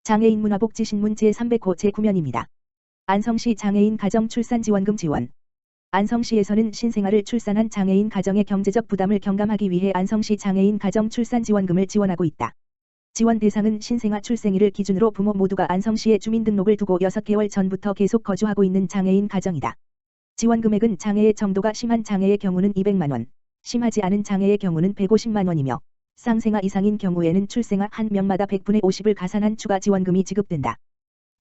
장애인 문화복지신문 제300호 제9면입니다. 안성시 장애인 가정 출산 지원금 지원. 안성시에서는 신생아를 출산한 장애인 가정의 경제적 부담을 경감하기 위해 안성시 장애인 가정 출산 지원금을 지원하고 있다. 지원 대상은 신생아 출생일을 기준으로 부모 모두가 안성시에 주민등록을 두고 6개월 전부터 계속 거주하고 있는 장애인 가정이다. 지원 금액은 장애의 정도가 심한 장애의 경우는 200만원, 심하지 않은 장애의 경우는 150만원이며 쌍생아 이상인 경우에는 출생아 한 명마다 100분의 50을 가산한 추가 지원금이 지급된다.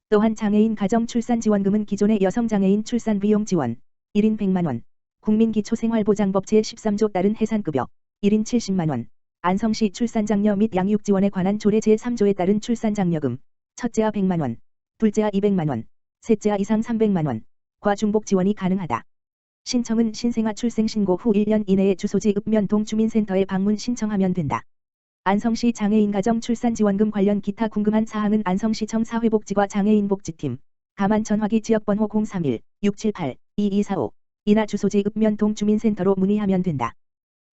또한 장애인 가정 출산 지원금은 기존의 여성장애인 출산 비용 지원, 1인 100만원, 국민기초생활보장법 제13조 따른 해산급여, 1인 70만원, 안성시 출산장려 및 양육 지원에 관한 조례 제3조에 따른 출산장려금, 첫째아 100만원, 둘째아 200만원, 셋째아 이상 300만원, 과 중복 지원이 가능하다. 신청은 신생아 출생 신고 후 1년 이내에 주소지 읍면동 주민센터에 방문 신청하면 된다. 안성시 장애인 가정 출산 지원금 관련 기타 궁금한 사항은 안성시청 사회복지과 장애인복지팀, 가만 전화기 지역번호 031-678-2245, 이나 주소지 읍면동 주민센터로 문의하면 된다.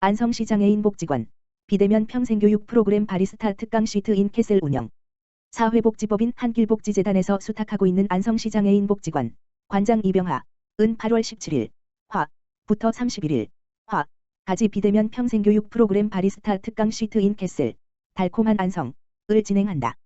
안성시 장애인복지관, 비대면 평생교육 프로그램 바리스타 특강 시트 인 캐슬 운영. 사회복지법인 한길복지재단에서 수탁하고 있는 안성시 장애인복지관, 관장 이병하, 은 8월 17일, 부터 31일, 가지 비대면 평생교육 프로그램 바리스타 특강 시트 인 캐슬, 달콤한 안성을 진행한다.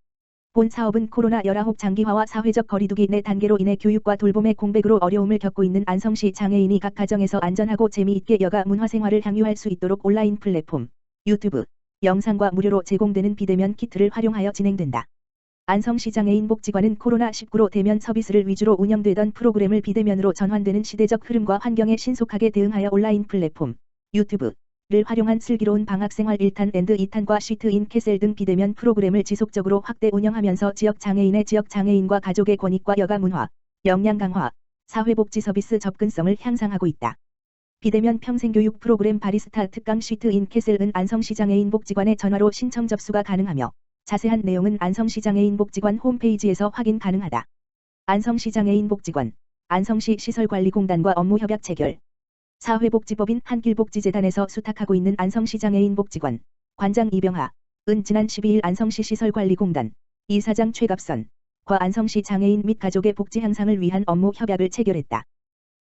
본 사업은 코로나19 장기화와 사회적 거리두기 내 단계로 인해 교육과 돌봄의 공백으로 어려움을 겪고 있는 안성시 장애인이 각 가정에서 안전하고 재미있게 여가 문화생활을 향유할 수 있도록 온라인 플랫폼, 유튜브, 영상과 무료로 제공되는 비대면 키트를 활용하여 진행된다. 안성시 장애인복지관은 코로나19로 대면 서비스를 위주로 운영되던 프로그램을 비대면으로 전환되는 시대적 흐름과 환경에 신속하게 대응하여 온라인 플랫폼, 유튜브를 활용한 슬기로운 방학생활 1탄 앤드 2탄과 시트 인 캐슬 등 비대면 프로그램을 지속적으로 확대 운영하면서 지역 장애인의 지역 장애인과 가족의 권익과 여가 문화, 역량 강화, 사회복지 서비스 접근성을 향상하고 있다. 비대면 평생교육 프로그램 바리스타 특강 시트 인 캐슬은 안성시 장애인복지관의 전화로 신청 접수가 가능하며 자세한 내용은 안성시 장애인복지관 홈페이지에서 확인 가능하다. 안성시 장애인복지관, 안성시 시설관리공단과 업무협약 체결. 사회복지법인 한길복지재단에서 수탁하고 있는 안성시 장애인복지관, 관장 이병하, 은 지난 12일 안성시 시설관리공단, 이사장 최갑선, 과 안성시 장애인 및 가족의 복지 향상을 위한 업무 협약을 체결했다.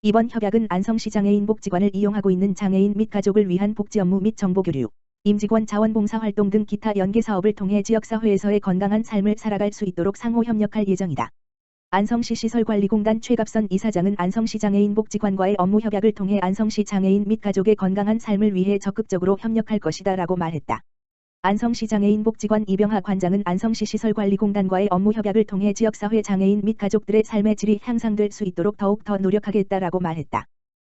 이번 협약은 안성시 장애인복지관을 이용하고 있는 장애인 및 가족을 위한 복지 업무 및 정보 교류, 임직원 자원봉사활동 등 기타 연계 사업을 통해 지역사회에서의 건강한 삶을 살아갈 수 있도록 상호 협력할 예정이다. 안성시 시설관리공단 최갑선 이사장은 안성시 장애인복지관과의 업무 협약을 통해 안성시 장애인 및 가족의 건강한 삶을 위해 적극적으로 협력할 것이다 라고 말했다. 안성시 장애인복지관 이병하 관장은 안성시 시설관리공단과의 업무 협약을 통해 지역사회 장애인 및 가족들의 삶의 질이 향상될 수 있도록 더욱 더 노력하겠다라고 말했다.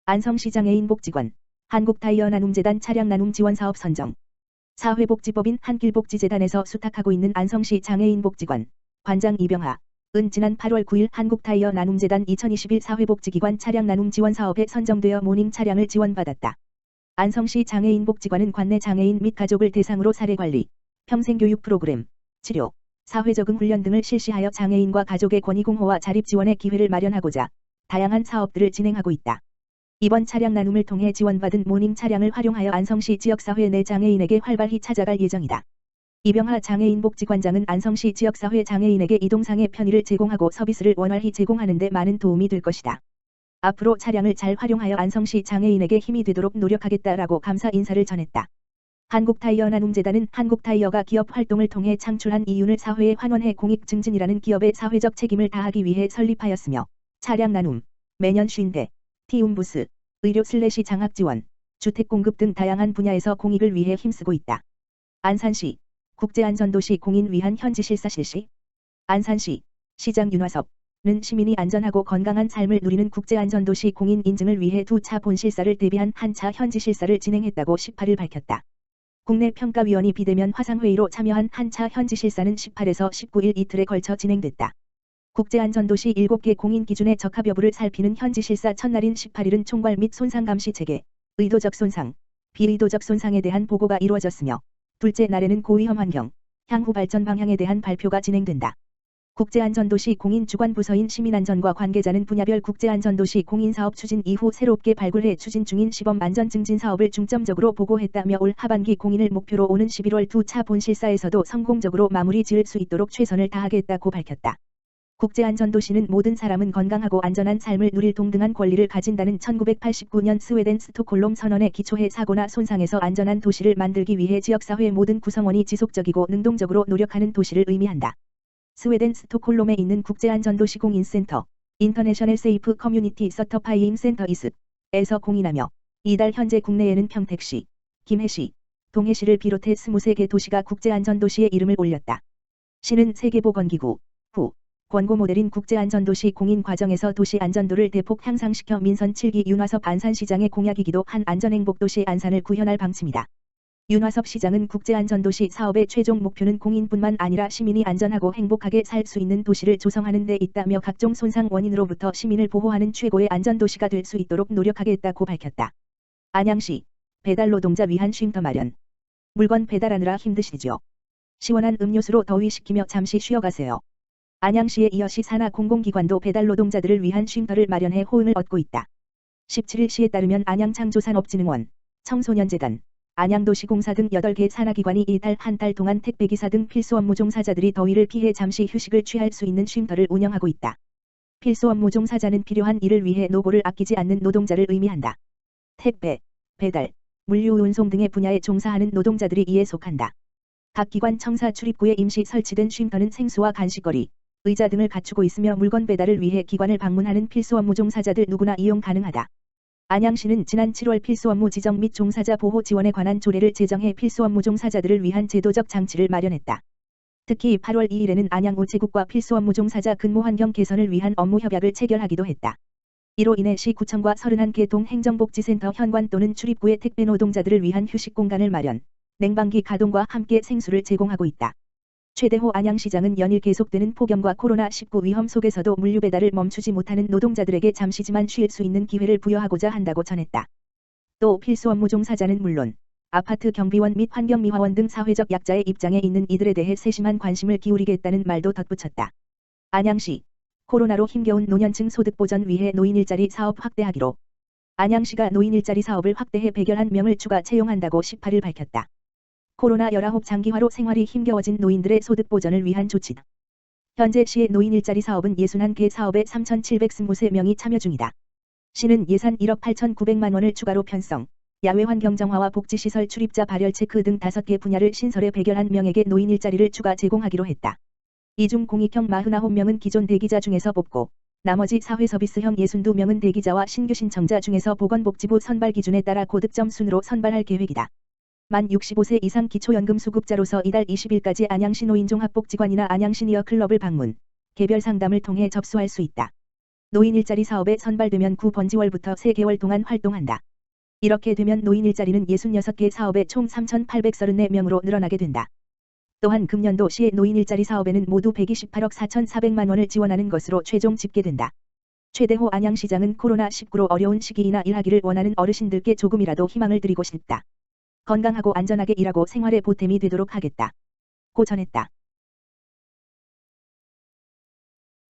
안성시 장애인복지관, 한국타이어 나눔재단 차량 나눔 지원 사업 선정. 사회복지법인 한길복지재단에서 수탁하고 있는 안성시 장애인복지관, 관장 이병하, 은 지난 8월 9일 한국타이어 나눔재단 2021 사회복지기관 차량 나눔 지원 사업에 선정되어 모닝 차량을 지원받았다. 안성시 장애인복지관은 관내 장애인 및 가족을 대상으로 사례관리, 평생교육 프로그램, 치료, 사회적응 훈련 등을 실시하여 장애인과 가족의 권익 공호와 자립 지원의 기회를 마련하고자 다양한 사업들을 진행하고 있다. 이번 차량 나눔을 통해 지원받은 모닝 차량을 활용하여 안성시 지역사회 내 장애인에게 활발히 찾아갈 예정이다. 이병하 장애인복지관장은 안성시 지역사회 장애인에게 이동상의 편의를 제공하고 서비스를 원활히 제공하는 데 많은 도움이 될 것이다. 앞으로 차량을 잘 활용하여 안성시 장애인에게 힘이 되도록 노력하겠다라고 감사 인사를 전했다. 한국타이어 나눔재단은 한국타이어가 기업 활동을 통해 창출한 이윤을 사회에 환원해 공익 증진이라는 기업의 사회적 책임을 다하기 위해 설립하였으며 차량 나눔, 매년 50대, 티움부스, 의료/장학 지원, 주택 공급 등 다양한 분야에서 공익을 위해 힘쓰고 있다. 안산시, 국제안전도시 공인 위한 현지 실사 실시. 안산시, 시장 윤화섭는 시민이 안전하고 건강한 삶을 누리는 국제안전도시 공인 인증을 위해 2차 본실사를 대비한 한 차 현지 실사를 진행했다고 18일 밝혔다. 국내 평가위원이 비대면 화상회의로 참여한 한 차 현지 실사는 18에서 19일 이틀에 걸쳐 진행됐다. 국제안전도시 7개 공인 기준의 적합 여부를 살피는 현지 실사 첫날인 18일은 총괄 및 손상 감시 체계, 의도적 손상, 비의도적 손상에 대한 보고가 이루어졌으며 둘째 날에는 고위험 환경, 향후 발전 방향에 대한 발표가 진행된다. 국제안전도시 공인주관부서인 시민안전과 관계자는 분야별 국제안전도시 공인사업 추진 이후 새롭게 발굴해 추진 중인 시범안전증진 사업을 중점적으로 보고했다며 올 하반기 공인을 목표로 오는 11월 두 차 본실사에서도 성공적으로 마무리 지을 수 있도록 최선을 다하겠다고 밝혔다. 국제안전도시는 모든 사람은 건강하고 안전한 삶을 누릴 동등한 권리를 가진다는 1989년 스웨덴 스톡홀름 선언에 기초해 사고나 손상에서 안전한 도시를 만들기 위해 지역사회 모든 구성원이 지속적이고 능동적으로 노력하는 도시를 의미한다. 스웨덴 스톡홀름에 있는 국제안전도시 공인센터 인터내셔널 세이프 커뮤니티 서터파이잉 센터 이스에서 공인하며 이달 현재 국내에는 평택시, 김해시, 동해시를 비롯해 23개 도시가 국제안전도시의 이름을 올렸다. 시는 세계보건기구 후 권고 모델인 국제안전도시 공인 과정에서 도시 안전도를 대폭 향상시켜 민선 7기 윤화섭 안산시장의 공약이기도 한 안전행복도시 안산을 구현할 방침이다. 윤화섭 시장은 국제안전도시 사업의 최종 목표는 공인뿐만 아니라 시민이 안전하고 행복하게 살 수 있는 도시를 조성하는 데 있다며 각종 손상 원인으로부터 시민을 보호하는 최고의 안전도시가 될 수 있도록 노력하겠다고 밝혔다. 안양시 배달노동자 위한 쉼터 마련. 물건 배달하느라 힘드시죠? 시원한 음료수로 더위식히며 잠시 쉬어가세요. 안양시에 이어 시 산하 공공기관도 배달노동자들을 위한 쉼터를 마련해 호응을 얻고 있다. 17일 시에 따르면 안양창조산업진흥원, 청소년재단, 안양도시공사 등 8개 산하기관이 이달 한 달 동안 택배기사 등 필수업무 종사자들이 더위를 피해 잠시 휴식을 취할 수 있는 쉼터를 운영하고 있다. 필수업무 종사자는 필요한 일을 위해 노고를 아끼지 않는 노동자를 의미한다. 택배, 배달, 물류 운송 등의 분야에 종사하는 노동자들이 이에 속한다. 각 기관 청사 출입구에 임시 설치된 쉼터는 생수와 간식거리, 의자 등을 갖추고 있으며 물건 배달을 위해 기관을 방문하는 필수업무 종사자들 누구나 이용 가능하다. 안양시는 지난 7월 필수업무 지정 및 종사자 보호 지원에 관한 조례를 제정해 필수업무 종사자들을 위한 제도적 장치를 마련했다. 특히 8월 2일에는 안양 우체국과 필수업무 종사자 근무 환경 개선을 위한 업무 협약을 체결하기도 했다. 이로 인해 시구청과 31개 동행정복지센터 현관 또는 출입구에 택배 노동자들을 위한 휴식 공간을 마련, 냉방기 가동과 함께 생수를 제공하고 있다. 최대호 안양시장은 연일 계속되는 폭염과 코로나19 위험 속에서도 물류 배달을 멈추지 못하는 노동자들에게 잠시지만 쉴 수 있는 기회를 부여하고자 한다고 전했다. 또 필수업무 종사자는 물론 아파트 경비원 및 환경미화원 등 사회적 약자의 입장에 있는 이들에 대해 세심한 관심을 기울이겠다는 말도 덧붙였다. 안양시 코로나로 힘겨운 노년층 소득 보전 위해 노인 일자리 사업 확대하기로. 안양시가 노인 일자리 사업을 확대해 101명을 추가 채용한다고 18일 밝혔다. 코로나19 장기화로 생활이 힘겨워진 노인들의 소득 보전을 위한 조치다. 현재 시의 노인 일자리 사업은 61개 사업에 3,723명이 참여 중이다. 시는 예산 1억 8,900만 원을 추가로 편성, 야외 환경 정화와 복지시설 출입자 발열 체크 등 5개 분야를 신설해 101명에게 노인 일자리를 추가 제공하기로 했다. 이 중 공익형 49명은 기존 대기자 중에서 뽑고 나머지 사회서비스형 62명은 대기자와 신규 신청자 중에서 보건복지부 선발 기준에 따라 고득점 순으로 선발할 계획이다. 만 65세 이상 기초연금 수급자로서 이달 20일까지 안양시 노인종합복지관이나 안양시니어 클럽을 방문, 개별 상담을 통해 접수할 수 있다. 노인 일자리 사업에 선발되면 9번지월부터 3개월 동안 활동한다. 이렇게 되면 노인 일자리는 66개 사업에 총 3,834명으로 늘어나게 된다. 또한 금년도 시의 노인 일자리 사업에는 모두 128억 4,400만 원을 지원하는 것으로 최종 집계된다. 최대호 안양시장은 코로나19로 어려운 시기이나 일하기를 원하는 어르신들께 조금이라도 희망을 드리고 싶다. 건강하고 안전하게 일하고 생활의 보탬이 되도록 하겠다. 고 전했다.